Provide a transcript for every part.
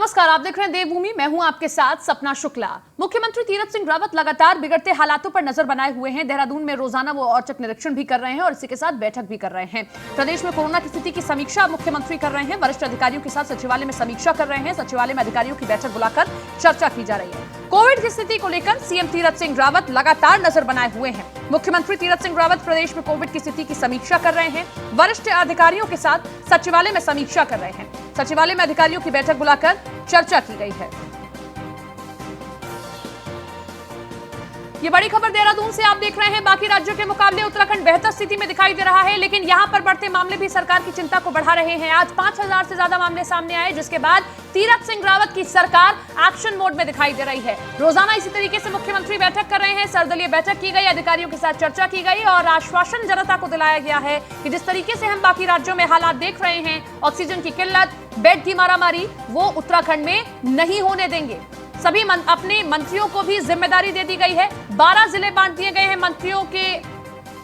नमस्कार, आप देख रहे हैं देवभूमि। मैं हूं आपके साथ सपना शुक्ला। मुख्यमंत्री तीरथ सिंह रावत लगातार बिगड़ते हालातों पर नजर बनाए हुए हैं। देहरादून में रोजाना वो औचक निरीक्षण भी कर रहे हैं और इसी के साथ बैठक भी कर रहे हैं। प्रदेश में कोरोना की स्थिति की समीक्षा मुख्यमंत्री कर रहे हैं। वरिष्ठ अधिकारियों के साथ सचिवालय में समीक्षा कर रहे हैं। सचिवालय में अधिकारियों की बैठक बुलाकर चर्चा की जा रही है। कोविड की स्थिति को लेकर सीएम तीरथ सिंह रावत लगातार नजर बनाए हुए हैं। मुख्यमंत्री तीरथ सिंह रावत प्रदेश में कोविड की स्थिति की समीक्षा कर रहे हैं। वरिष्ठ अधिकारियों के साथ सचिवालय में समीक्षा कर रहे हैं। सचिवालय में अधिकारियों की बैठक बुलाकर चर्चा की गई है। ये बड़ी खबर देहरादून से आप देख रहे हैं। बाकी राज्यों के मुकाबले उत्तराखंड बेहतर स्थिति में दिखाई दे रहा है, लेकिन यहां पर बढ़ते मामले भी सरकार की चिंता को बढ़ा रहे हैं। आज 5000 से ज्यादा मामले सामने आए, जिसके बाद तीरथ सिंह रावत की सरकार एक्शन मोड में दिखाई दे रही है। रोजाना इसी तरीके से मुख्यमंत्री बैठक कर रहे हैं। सर्वदलीय बैठक की गई, अधिकारियों के साथ चर्चा की गई और आश्वासन जनता को दिलाया गया है कि जिस तरीके से हम बाकी राज्यों में हालात देख रहे हैं, ऑक्सीजन की किल्लत, बेड की मारामारी, वो उत्तराखंड में नहीं होने देंगे। सभी अपने मंत्रियों को भी जिम्मेदारी दे दी गई है। 12 जिले बांट दिए गए हैं मंत्रियों के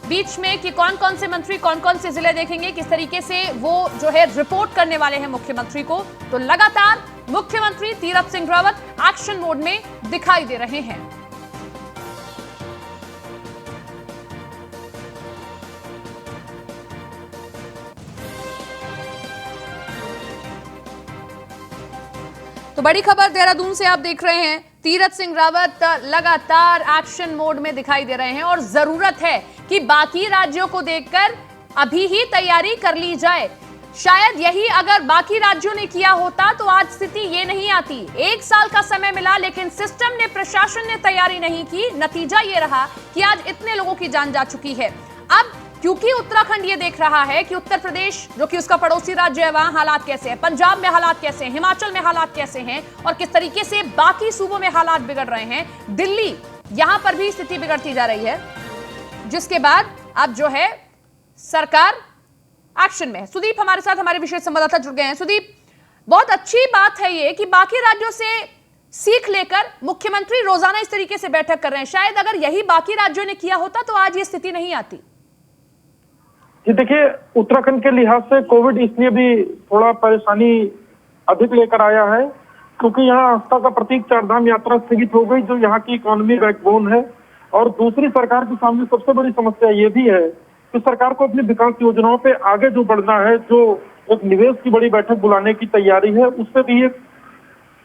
बीच में कि कौन कौन से मंत्री कौन कौन से जिले देखेंगे, किस तरीके से वो जो है रिपोर्ट करने वाले हैं मुख्यमंत्री को। तो लगातार मुख्यमंत्री तीरथ सिंह रावत एक्शन मोड में दिखाई दे रहे हैं। तो बड़ी खबर देहरादून से आप देख रहे हैं। तीरथ सिंह रावत लगातार एक्शन मोड में दिखाई दे रहे हैं और जरूरत है कि बाकी राज्यों को देखकर अभी ही तैयारी कर ली जाए। शायद यही अगर बाकी राज्यों ने किया होता तो आज स्थिति ये नहीं आती। 1 साल का समय मिला, लेकिन सिस्टम ने, प्रशासन ने तैयारी नहीं की। नतीजा ये रहा कि आज इतने लोगों की जान जा चुकी है। अब क्योंकि उत्तराखंड ये देख रहा है कि उत्तर प्रदेश जो कि उसका पड़ोसी राज्य है, वहां हालात कैसे हैं, पंजाब में हालात कैसे हैं, हिमाचल में हालात कैसे हैं और किस तरीके से बाकी सूबों में हालात बिगड़ रहे हैं। दिल्ली, यहां पर भी स्थिति बिगड़ती जा रही है, जिसके बाद अब जो है सरकार एक्शन में है। सुदीप हमारे साथ, हमारे विशेष संवाददाता जुड़ गए हैं। सुदीप, बहुत अच्छी बात है ये कि बाकी राज्यों से सीख लेकर मुख्यमंत्री रोजाना इस तरीके से बैठक कर रहे हैं। शायद अगर यही बाकी राज्यों ने किया होता तो आज ये स्थिति नहीं आती। जी देखिए, उत्तराखंड के लिहाज से कोविड इसलिए भी थोड़ा परेशानी अधिक लेकर आया है क्योंकि यहाँ आस्था का प्रतीक चारधाम यात्रा स्थगित हो गई, जो यहाँ की इकोनॉमी बैकबोन है। और दूसरी, सरकार के सामने सबसे बड़ी समस्या ये भी है कि सरकार को अपनी विकास योजनाओं पे आगे जो बढ़ना है, जो एक निवेश की बड़ी बैठक बुलाने की तैयारी है, उससे भी एक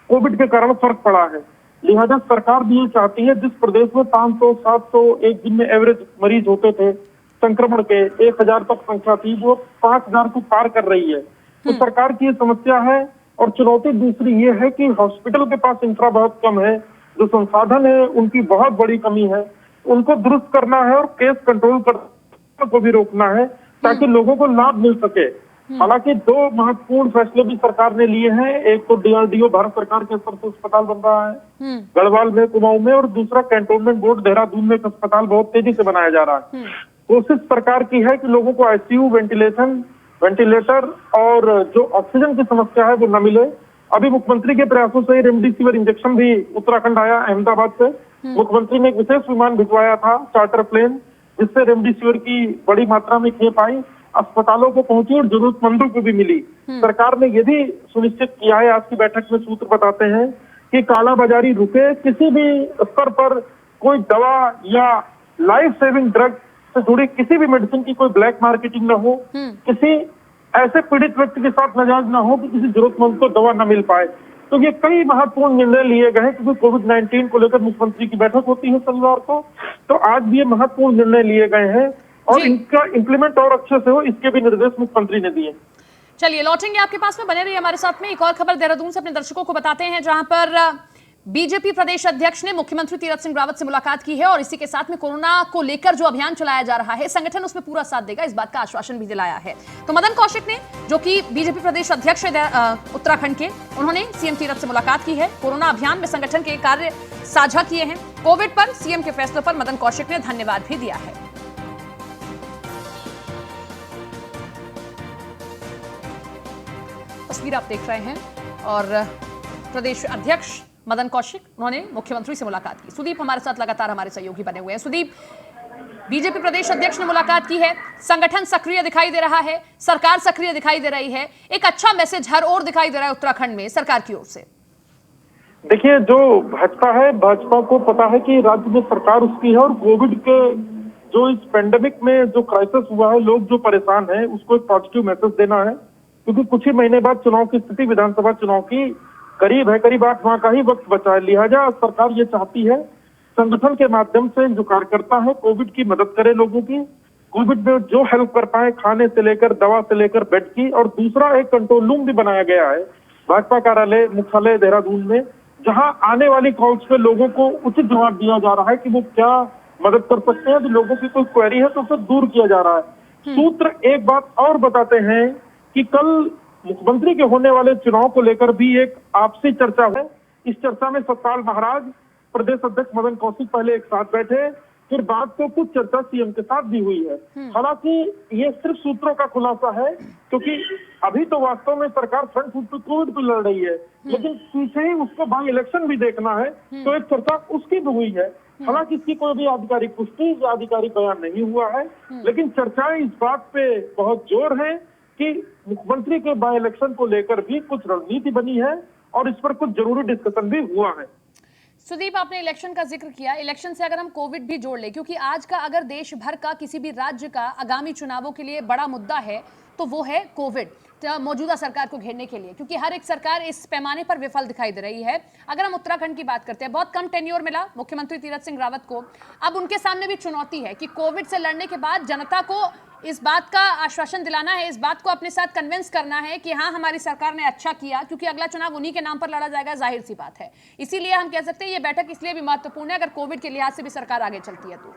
कोविड के कारण फर्क पड़ा है। लिहाजा सरकार भी ये चाहती है, जिस प्रदेश में 500, 700 एक दिन में एवरेज मरीज होते थे संक्रमण के, 1000 तक संख्या थी, वो 5000 को पार कर रही है। तो सरकार की ये समस्या है। और चुनौती दूसरी ये है कि हॉस्पिटल के पास इंफ्रा बहुत कम है, जो संसाधन है उनकी बहुत बड़ी कमी है। उनको दुरुस्त करना है और केस कंट्रोल करने को भी रोकना है ताकि लोगों को लाभ मिल सके। हालांकि 2 महत्वपूर्ण फैसले भी सरकार ने लिए हैं। एक तो डीआरडीओ भारत सरकार के स्तर से अस्पताल बन रहा है गढ़वाल में, कुमाऊं में, और दूसरा कैंटोनमेंट बोर्ड देहरादून में एक अस्पताल बहुत तेजी से बनाया जा रहा है। कोशिश सरकार की है कि लोगों को आईसीयू, वेंटिलेटर और जो ऑक्सीजन की समस्या है वो न मिले। अभी मुख्यमंत्री के प्रयासों से रेमडेसिविर इंजेक्शन भी उत्तराखंड आया अहमदाबाद से। मुख्यमंत्री ने एक विशेष विमान भिजवाया था, चार्टर प्लेन, जिससे रेमडेसिविर की बड़ी मात्रा में खेप आई, अस्पतालों को पहुंची और जरूरतमंदों को भी मिली। सरकार ने ये भी सुनिश्चित किया है, आज की बैठक में सूत्र बताते हैं, कि कालाबाजारी रुके, किसी भी स्तर पर कोई दवा या लाइफ सेविंग ड्रग से जुड़ी किसी भी मेडिसिन की कोई ब्लैक मार्केटिंग न हो, किसी ऐसे पीड़ित व्यक्ति के साथ नाजायज न हो कि किसी जरूरतमंद को दवा न मिल पाए। तो ये कई महत्वपूर्ण निर्णय लिए गए, क्योंकि कोविड-19 को लेकर मुख्यमंत्री की बैठक होती है शनिवार को, तो आज भी ये महत्वपूर्ण निर्णय लिए गए हैं और इनका इम्प्लीमेंट और अच्छे से हो, इसके भी निर्देश मुख्यमंत्री ने दिए। चलिए, लौटेंगे आपके पास में, बने रहिए हमारे साथ में। एक और खबर देहरादून से अपने दर्शकों को बताते हैं, जहां पर बीजेपी प्रदेश अध्यक्ष ने मुख्यमंत्री तीरथ सिंह रावत से मुलाकात की है और इसी के साथ में कोरोना को लेकर जो अभियान चलाया जा रहा है, संगठन उसमें पूरा साथ देगा, इस बात का आश्वासन भी दिलाया है। तो मदन कौशिक ने, जो कि बीजेपी प्रदेश अध्यक्ष है उत्तराखंड के, उन्होंने सीएम तीरथ से मुलाकात की है। कोरोना अभियान में संगठन के कार्य साझा किए हैं। कोविड पर सीएम के फैसलों पर मदन कौशिक ने धन्यवाद भी दिया है। तस्वीर आप देख रहे हैं और प्रदेश अध्यक्ष मदन कौशिक, उन्होंने मुख्यमंत्री से मुलाकात की। सुदीप हमारे साथ लगातार हमारे सहयोगी बने हुए हैं। सुदीप, बीजेपी प्रदेश अध्यक्ष ने मुलाकात की है, संगठन सक्रिय दिखाई दे रहा है, सरकार सक्रिय दिखाई दे रही है, एक अच्छा मैसेज हर ओर दिखाई दे रहा है उत्तराखंड में सरकार की ओर से। देखिए, जो भाजपा है, भाजपा को पता है कि राज्य में सरकार उसकी है और कोविड के जो इस पेंडेमिक में जो क्राइसिस हुआ है, लोग जो परेशान हैं, उसको एक पॉजिटिव मैसेज देना है। क्योंकि कुछ ही महीने बाद चुनाव की स्थिति, विधानसभा चुनाव की करीब है, करीब 8 माह का ही वक्त बचा है। लिहाजा सरकार ये चाहती है संगठन के माध्यम से जो कार्यकर्ता है कोविड की मदद करे लोगों की, कोविड में जो हेल्प कर पाए, खाने से लेकर दवा से लेकर बेड की। और दूसरा एक कंट्रोल रूम भी बनाया गया है भाजपा कार्यालय मुख्यालय देहरादून में, जहां आने वाली कॉल्स पे लोगों को उचित जवाब दिया जा रहा है कि वो क्या मदद कर सकते हैं। तो लोगों की कोई क्वेरी है तो उसे दूर किया जा रहा है। सूत्र एक बात और बताते हैं कि कल मुख्यमंत्री के होने वाले चुनाव को लेकर भी एक आपसी चर्चा है। इस चर्चा में सतपाल महाराज, प्रदेश अध्यक्ष मदन कौशिक पहले एक साथ बैठे, फिर बाद को कुछ चर्चा सीएम के साथ भी हुई है। हालांकि ये सिर्फ सूत्रों का खुलासा है, क्योंकि अभी तो वास्तव में सरकार फ्रंट फुट पे कोविड पे लड़ रही है, लेकिन पीछे ही उसको बाई इलेक्शन भी देखना है, तो एक चर्चा उसकी भी हुई है। हालांकि इसकी कोई भी आधिकारिक पुष्टि या आधिकारिक बयान नहीं हुआ है, लेकिन चर्चाएं इस बात पे बहुत जोर है कि मुख्यमंत्री के बाई इलेक्शन को लेकर भी कुछ रणनीति बनी है और इस पर कुछ जरूरी डिस्कशन भी हुआ है। सुदीप, आपने इलेक्शन का जिक्र किया। इलेक्शन से अगर हम कोविड भी जोड़ ले, क्योंकि आज का अगर देश भर का किसी भी राज्य का आगामी चुनावों के लिए बड़ा मुद्दा है तो वो है कोविड, मौजूदा सरकार को घेरने के लिए, क्योंकि हर एक सरकार इस पैमाने पर विफल दिखाई दे रही है। अगर हम उत्तराखंड की बात करते हैं, बहुत कम टेन्योर मिला मुख्यमंत्री तीरथ सिंह रावत को। अब उनके सामने भी चुनौती है कि कोविड से लड़ने के बाद जनता को इस बात का आश्वासन दिलाना है, इस बात को अपने साथ कन्विंस करना है कि हाँ, हमारी सरकार ने अच्छा किया, क्योंकि अगला चुनाव उन्हीं के नाम पर लड़ा जाएगा, जाहिर सी बात है। इसीलिए हम कह सकते हैं ये बैठक इसलिए भी महत्वपूर्ण है अगर कोविड के लिहाज से भी सरकार आगे चलती है तो।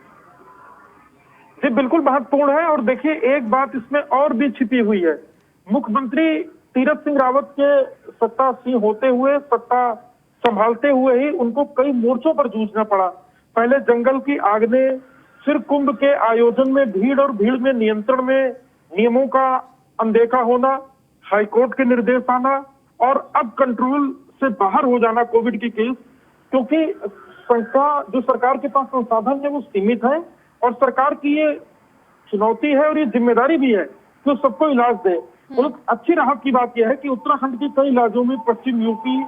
जी बिल्कुल महत्वपूर्ण है। और देखिए, एक बात इसमें और भी छिपी हुई है। मुख्यमंत्री तीरथ सिंह रावत के सत्तासीन होते हुए, सत्ता संभालते हुए ही उनको कई मोर्चों पर जूझना पड़ा। पहले जंगल की आग ने, फिर कुंभ के आयोजन में भीड़ और भीड़ में नियंत्रण में नियमों का अनदेखा होना, हाईकोर्ट के निर्देश आना और अब कंट्रोल से बाहर हो जाना कोविड की केस। क्योंकि संख्या, जो सरकार के पास संसाधन है वो सीमित है और सरकार की ये चुनौती है और ये जिम्मेदारी भी है कि सबको इलाज दे। और अच्छी राहत की बात यह है कि उत्तराखंड के कई राज्यों में, पश्चिम यूपी,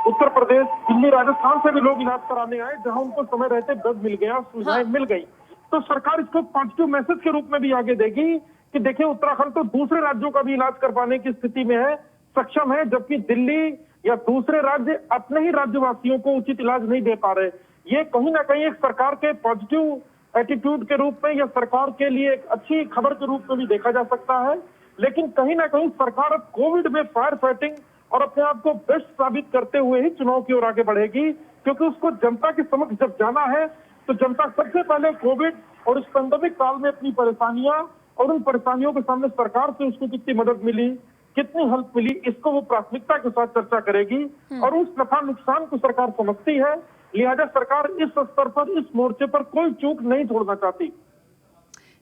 उत्तर प्रदेश, दिल्ली, राजस्थान से भी लोग इलाज कराने आए, जहां उनको समय रहते बेड मिल गया, सुविधाएं मिल गई। तो सरकार इसको पॉजिटिव मैसेज के रूप में भी आगे देगी कि देखिए, उत्तराखंड तो दूसरे राज्यों का भी इलाज करवाने की स्थिति में है, सक्षम है, जबकि दिल्ली या दूसरे राज्य अपने ही राज्यवासियों को उचित इलाज नहीं दे पा रहे। ये कहीं ना कहीं एक सरकार के पॉजिटिव एटीट्यूड के रूप में या सरकार के लिए एक अच्छी खबर के रूप में भी देखा जा सकता है। लेकिन कहीं ना कहीं सरकार अब कोविड में फायर फाइटिंग और अपने आप को बेस्ट साबित करते हुए ही चुनाव की ओर आगे बढ़ेगी, क्योंकि उसको जनता के समक्ष जब जाना है तो जनता सबसे पहले कोविड और इस पैंडेमिक काल में अपनी परेशानियां और उन परेशानियों के सामने सरकार से उसको कितनी मदद मिली, कितनी हेल्प मिली, इसको वो प्राथमिकता के साथ चर्चा करेगी। और उस नफा नुकसान को सरकार समझती है, लिहाजा सरकार इस स्तर पर, इस मोर्चे पर कोई चूक नहीं छोड़ना चाहती।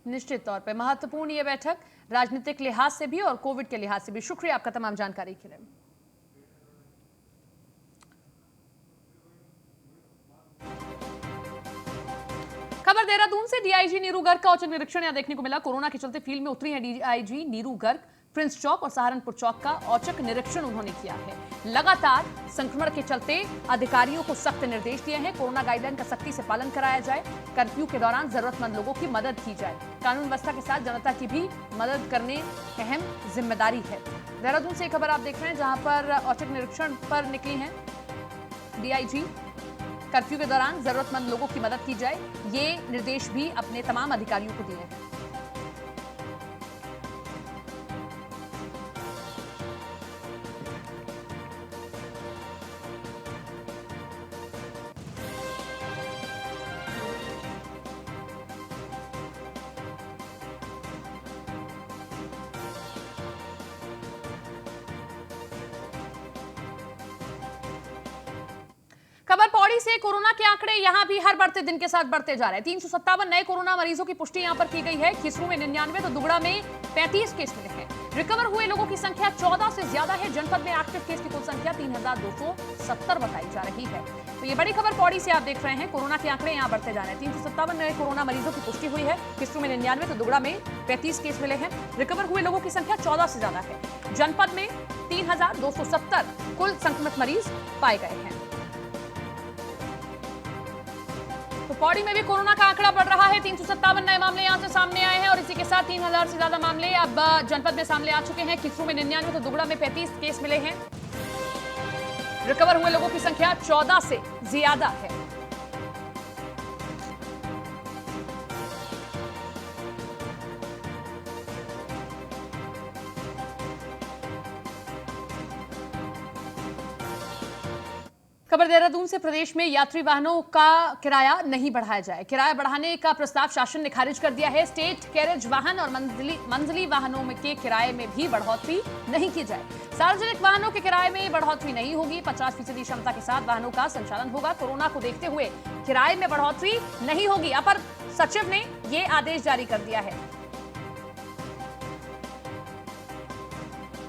निश्चित तौर पे महत्वपूर्ण ये बैठक राजनीतिक लिहाज से भी और कोविड के लिहाज से भी। शुक्रिया आपका तमाम जानकारी के लिए। खबर देहरादून से, डीआईजी नीरू गर्ग का औचक निरीक्षण यहां देखने को मिला। कोरोना के चलते फील्ड में उतरी है डीआईजी नीरू गर्ग। प्रिंस चौक और सहारनपुर चौक का औचक निरीक्षण उन्होंने किया है। लगातार संक्रमण के चलते अधिकारियों को सख्त निर्देश दिए हैं, कोरोना गाइडलाइन का सख्ती से पालन कराया जाए, कर्फ्यू के दौरान जरूरतमंद लोगों की मदद की जाए, कानून व्यवस्था के साथ जनता की भी मदद करने अहम जिम्मेदारी है। देहरादून से खबर आप देख रहे हैं, जहां पर औचक निरीक्षण पर निकली हैं डीआईजी। कर्फ्यू के दौरान जरूरतमंद लोगों की मदद की जाए, ये निर्देश भी अपने तमाम अधिकारियों को दिए हैं। खबर पौड़ी से, कोरोना के आंकड़े यहां भी हर बढ़ते दिन के साथ बढ़ते जा रहे हैं। 357 नए कोरोना मरीजों की पुष्टि यहां पर की गई है। खिसरू में 99 तो दुगड़ा में 35 केस मिले हैं। रिकवर हुए लोगों की संख्या 14 से ज्यादा है। जनपद में एक्टिव केस की कुल संख्या 3270 बताई जा रही है। तो ये बड़ी खबर पौड़ी से आप देख रहे हैं, कोरोना के आंकड़े यहां बढ़ते जा रहे हैं। 357 नए कोरोना मरीजों की पुष्टि हुई है। खिसरू में 99 तो दुगड़ा में 35 केस मिले हैं। रिकवर हुए लोगों की संख्या 14 से ज्यादा है। जनपद में 3,270 कुल संक्रमित मरीज पाए गए हैं। तो पौड़ी में भी कोरोना का आंकड़ा बढ़ रहा है। 357 नए मामले यहां से सामने आए हैं और इसी के साथ 3,000 से ज्यादा मामले अब जनपद में सामने आ चुके हैं। किस्सू में 99 तो दुगड़ा में 35 केस मिले हैं। रिकवर हुए लोगों की संख्या 14 से ज्यादा है। खबर देहरादून से, प्रदेश में यात्री वाहनों का किराया नहीं बढ़ाया जाए। किराया बढ़ाने का प्रस्ताव शासन ने खारिज कर दिया है। स्टेट कैरेज वाहन और मंजली वाहनों के किराए में भी बढ़ोतरी नहीं की जाए। सार्वजनिक वाहनों के किराए में बढ़ोतरी नहीं होगी। 50% क्षमता के साथ वाहनों का संचालन होगा। कोरोना को देखते हुए किराए में बढ़ोतरी नहीं होगी। अपर सचिव ने यह आदेश जारी कर दिया है।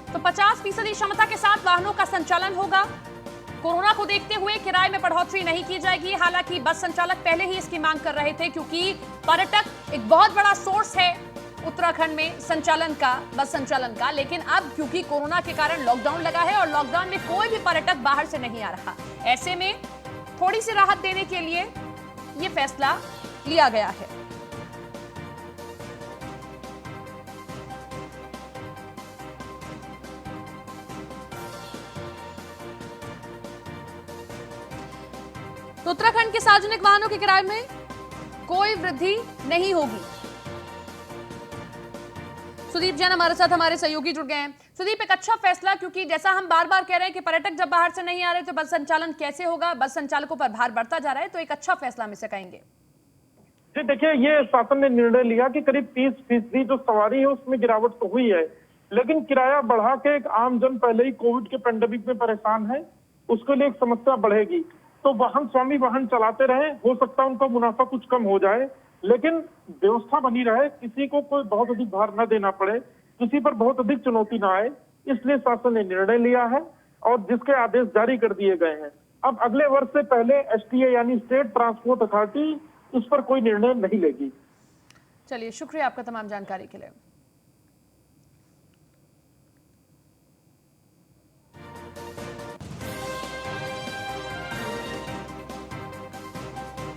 तो 50% क्षमता के साथ वाहनों का संचालन होगा। कोरोना को देखते हुए किराए में बढ़ोतरी नहीं की जाएगी। हालांकि बस संचालक पहले ही इसकी मांग कर रहे थे, क्योंकि पर्यटक एक बहुत बड़ा सोर्स है उत्तराखंड में संचालन का, बस संचालन का। लेकिन अब क्योंकि कोरोना के कारण लॉकडाउन लगा है और लॉकडाउन में कोई भी पर्यटक बाहर से नहीं आ रहा, ऐसे में थोड़ी सी राहत देने के लिए यह फैसला लिया गया है। तो उत्तराखंड के सार्वजनिक वाहनों के किराए में कोई वृद्धि नहीं होगी। सुदीप जैन हमारे साथ, हमारे सहयोगी जुड़ गए हैं। सुदीप, एक अच्छा फैसला, क्योंकि जैसा हम बार बार कह रहे हैं कि पर्यटक जब बाहर से नहीं आ रहे तो बस संचालन कैसे होगा, बस संचालकों पर भार बढ़ता जा रहा है। तो एक अच्छा फैसला हम इसे कहेंगे। जी देखिए, ये शासन ने निर्णय लिया कि करीब 30% जो सवारी है उसमें गिरावट तो हुई है, लेकिन किराया बढ़ा के एक आम जन पहले ही कोविड के पेंडेमिक में परेशान है, उसके लिए एक समस्या बढ़ेगी। तो वाहन स्वामी वाहन चलाते रहे, हो सकता है उनका मुनाफा कुछ कम हो जाए, लेकिन व्यवस्था बनी रहे, किसी को कोई बहुत अधिक भार न देना पड़े, किसी पर बहुत अधिक चुनौती ना आए। इसलिए शासन ने निर्णय लिया है और जिसके आदेश जारी कर दिए गए हैं। अब अगले वर्ष से पहले एसटीए यानी स्टेट ट्रांसपोर्ट अथॉरिटी इस पर कोई निर्णय नहीं लेगी। चलिए, शुक्रिया आपका तमाम जानकारी के लिए।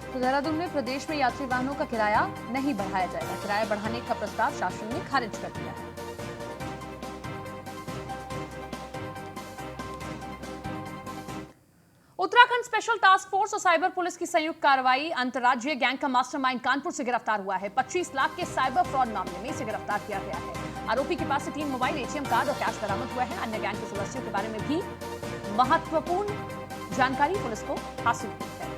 तो देहरादून में प्रदेश में यात्री वाहनों का किराया नहीं बढ़ाया जाएगा। किराया बढ़ाने का प्रस्ताव शासन ने खारिज कर दिया है। उत्तराखंड स्पेशल टास्क फोर्स और साइबर पुलिस की संयुक्त कार्रवाई अंतर्राज्यीय गैंग का मास्टरमाइंड कानपुर से गिरफ्तार हुआ है। 25 लाख के साइबर फ्रॉड मामले में इसे गिरफ्तार किया गया है। आरोपी के पास से 3 मोबाइल, एटीएम कार्ड और कैश बरामद हुआ है। अन्य गैंग के सदस्यों के बारे में भी महत्वपूर्ण जानकारी पुलिस को हासिल हुई है।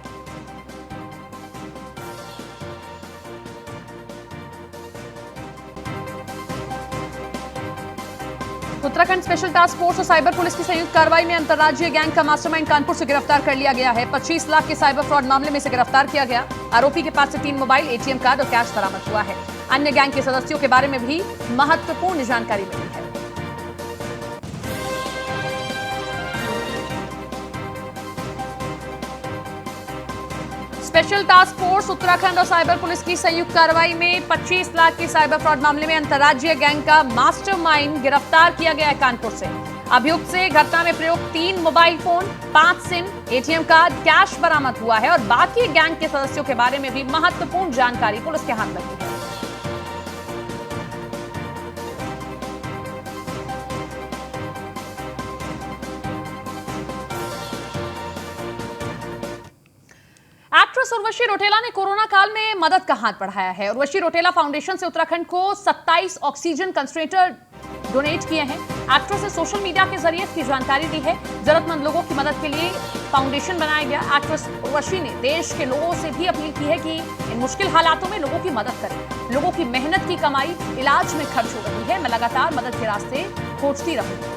उत्तराखंड स्पेशल टास्क फोर्स और साइबर पुलिस की संयुक्त कार्रवाई में अंतर्राज्यीय गैंग का मास्टरमाइंड कानपुर से गिरफ्तार कर लिया गया है। 25 लाख के साइबर फ्रॉड मामले में से गिरफ्तार किया गया। आरोपी के पास से 3 मोबाइल, एटीएम कार्ड और कैश बरामद हुआ है। अन्य गैंग के सदस्यों के बारे में भी महत्वपूर्ण जानकारी मिली है। स्पेशल टास्क फोर्स उत्तराखंड और साइबर पुलिस की संयुक्त कार्रवाई में 25 लाख की साइबर फ्रॉड मामले में अंतर्राज्यीय गैंग का मास्टरमाइंड गिरफ्तार किया गया है कानपुर से। अभियुक्त से घटना में प्रयुक्त 3 mobile phone, 5 SIM, ATM card, cash बरामद हुआ है और बाकी गैंग के सदस्यों के बारे में भी महत्वपूर्ण जानकारी पुलिस के हाथ लगी है। एक्ट्रेस उर्वशी रौतेला ने कोरोना काल में मदद का हाथ बढ़ाया है। उर्वशी रौतेला फाउंडेशन से उत्तराखंड को 27 ऑक्सीजन कंसंट्रेटर डोनेट किए हैं। एक्ट्रेस ने सोशल मीडिया के जरिए इसकी जानकारी दी है। जरूरतमंद लोगों की मदद के लिए फाउंडेशन बनाया गया। एक्ट्रेस उर्वशी ने देश के लोगों से भी अपील की है कि इन मुश्किल हालातों में लोगों की मदद करें। लोगों की मेहनत की कमाई इलाज में खर्च हो रही है। मैं लगातार मदद के रास्ते खोजती रहूंगी।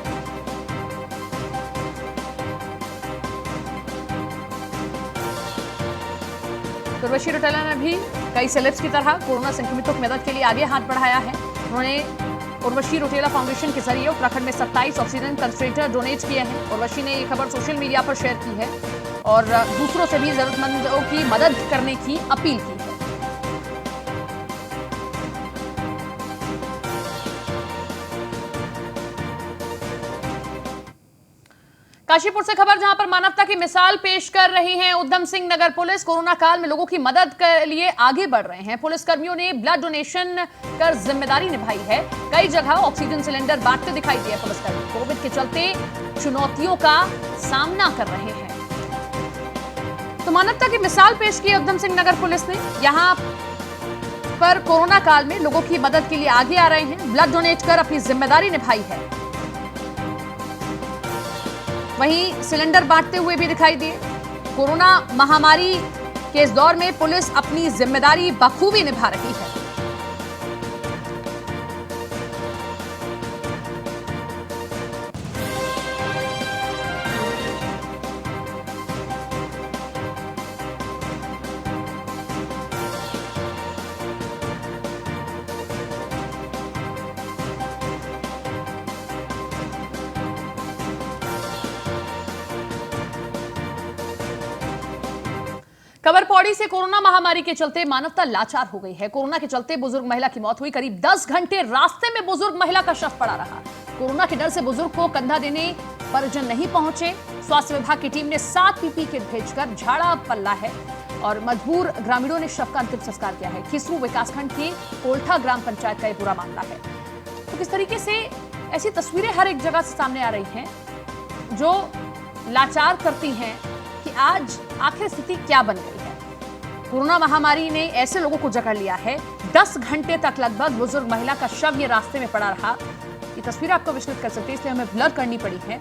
उर्वशी रौतेला ने भी कई सेलेब्स की तरह कोरोना संक्रमितों की मदद के लिए आगे हाथ बढ़ाया है। उन्होंने उर्वशी रौतेला फाउंडेशन के जरिए उत्तराखंड में 27 ऑक्सीजन कंसंट्रेटर डोनेट किए हैं। उर्वशी ने ये खबर सोशल मीडिया पर शेयर की है और दूसरों से भी जरूरतमंदों की मदद करने की अपील की है। काशीपुर से खबर, जहां पर मानवता की मिसाल पेश कर रही है उधम सिंह नगर पुलिस। कोरोना काल में लोगों की मदद के लिए आगे बढ़ रहे हैं। पुलिस कर्मियों ने ब्लड डोनेशन कर जिम्मेदारी निभाई है। कई जगह ऑक्सीजन सिलेंडर बांटते दिखाई दिए पुलिसकर्मी। कोविड के चलते चुनौतियों का सामना कर रहे हैं। तो मानवता की मिसाल पेश की उधम सिंह नगर पुलिस ने। यहां पर कोरोना काल में लोगों की मदद के लिए आगे आ रहे हैं। ब्लड डोनेट कर अपनी जिम्मेदारी निभाई है। वहीं सिलेंडर बांटते हुए भी दिखाई दिए। कोरोना महामारी के इस दौर में पुलिस अपनी जिम्मेदारी बखूबी निभा रही है। खबर पौड़ी से। कोरोना महामारी के चलते मानवता लाचार हो गई है। कोरोना के चलते बुजुर्ग महिला की मौत हुई। करीब 10 घंटे रास्ते में बुजुर्ग महिला का शव पड़ा रहा। कोरोना के डर से बुजुर्ग को कंधा देने परिजन नहीं पहुंचे। स्वास्थ्य विभाग की टीम ने 7 पीपी किट भेजकर झाड़ा पल्ला है और मजबूर ग्रामीणों ने शव का अंतिम संस्कार किया है। खिसरू विकासखंड की कोल्ठा ग्राम पंचायत का यह पूरा मामला है। तो किस तरीके से ऐसी तस्वीरें हर एक जगह से सामने आ रही हैं जो लाचार करती हैं कि आज आखिर स्थिति क्या बन गई है। कोरोना महामारी ने ऐसे लोगों को जकड़ लिया है। 10 घंटे तक लगभग बुजुर्ग महिला का शव ये रास्ते में पड़ा रहा। ये तस्वीर आपको विचलित कर सकती है, इसलिए हमें ब्लर करनी पड़ी है।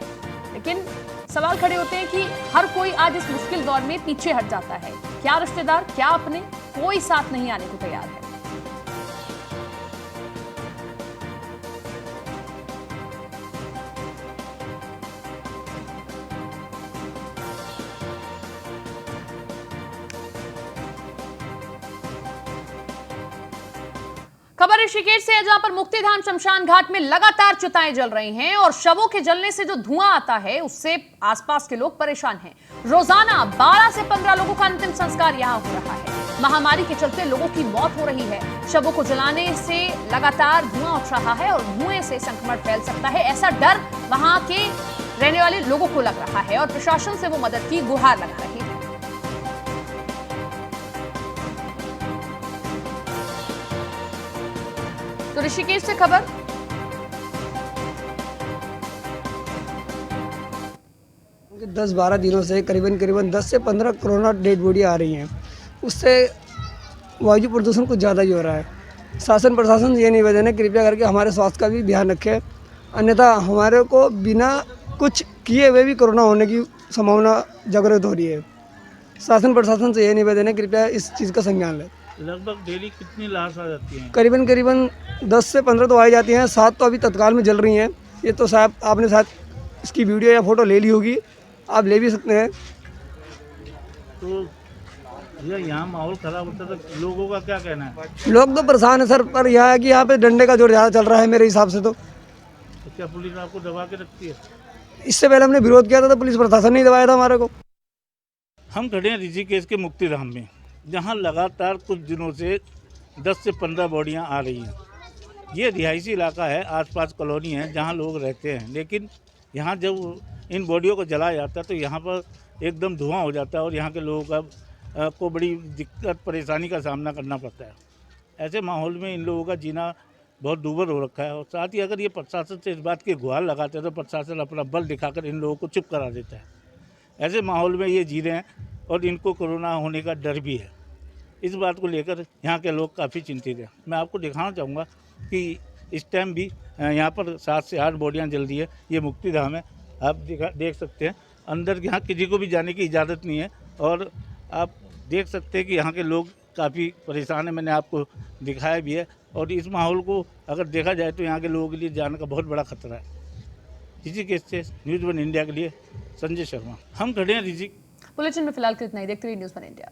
लेकिन सवाल खड़े होते हैं कि हर कोई आज इस मुश्किल दौर में पीछे हट जाता है। क्या रिश्तेदार, क्या अपने, कोई साथ नहीं आने को तैयार है। खबर ऋषिकेश से है, जहां पर मुक्तिधाम शमशान घाट में लगातार चिताएं जल रही हैं और शवों के जलने से जो धुआं आता है उससे आसपास के लोग परेशान हैं। रोजाना 12 से 15 लोगों का अंतिम संस्कार यहां हो रहा है। महामारी के चलते लोगों की मौत हो रही है। शवों को जलाने से लगातार धुआं उठ रहा है और धुएं से संक्रमण फैल सकता है, ऐसा डर वहां के रहने वाले लोगों को लग रहा है और प्रशासन से वो मदद की गुहार लगा रही है। तो ऋषिकेश से खबर। कि 10-12 दिनों से करीबन 10 से 15 कोरोना डेड बॉडी आ रही हैं। उससे वायु प्रदूषण कुछ ज़्यादा ही हो रहा है। शासन प्रशासन ये निवेदन है, कृपया करके हमारे स्वास्थ्य का भी ध्यान रखें, अन्यथा हमारे को बिना कुछ किए हुए भी कोरोना होने की संभावना जागृत हो रही है। शासन प्रशासन से ये निवेदन है, कृपया इस चीज़ का संज्ञान लें। लगभग डेली कितनी लाश आ जाती हैं? करीबन 10 से 15 तो आ ही जाती हैं। 7 तो अभी तत्काल में जल रही हैं। ये तो साहब आपने शायद इसकी वीडियो या फोटो ले ली होगी, आप ले भी सकते हैं। तो यहाँ माहौल खराब होता है तो लोगों का क्या कहना है? लोग तो परेशान है सर, पर यह है कि यहाँ पे डंडे का जोर ज़्यादा चल रहा है मेरे हिसाब से। तो क्या पुलिस आपको दबा के रखती है? इससे पहले हमने विरोध किया था तो पुलिस प्रशासन नहीं दबाया था हमारे को। हम खड़े हैं ऋषिकेश के मुक्तिधाम में, जहाँ लगातार कुछ दिनों से 10 से 15 बॉडियाँ आ रही हैं। ये रिहायशी इलाका है, आसपास कॉलोनी है जहाँ लोग रहते हैं, लेकिन यहाँ जब इन बॉडियों को जलाया जाता है तो यहाँ पर एकदम धुआं हो जाता है और यहाँ के लोगों को बड़ी दिक्कत परेशानी का सामना करना पड़ता है। ऐसे माहौल में इन लोगों का जीना बहुत दूभर हो रखा है और साथ ही अगर ये प्रशासन से इस बात की गुहार लगाते हैं तो प्रशासन अपना बल दिखाकर इन लोगों को चुप करा देता है। ऐसे माहौल में ये जी रहे हैं और इनको कोरोना होने का डर भी है। इस बात को लेकर यहाँ के लोग काफ़ी चिंतित हैं। मैं आपको दिखाना चाहूँगा कि इस टाइम भी यहाँ पर 7 से 8 बॉडियाँ जल रही है। ये मुक्तिधाम है, आप देख सकते हैं। अंदर यहाँ किसी को भी जाने की इजाज़त नहीं है और आप देख सकते हैं कि यहाँ के लोग काफ़ी परेशान हैं। मैंने आपको दिखाया भी है और इस माहौल को अगर देखा जाए तो यहाँ के लोगों के लिए जाने का बहुत बड़ा खतरा है। ऋषिकेश से न्यूज़ 1 इंडिया के लिए संजय शर्मा। हम खड़े हैं ऋषिकेश। बुलेटिन में फिलहाल इतना ही। देखते रहिए न्यूज़ 1 इंडिया।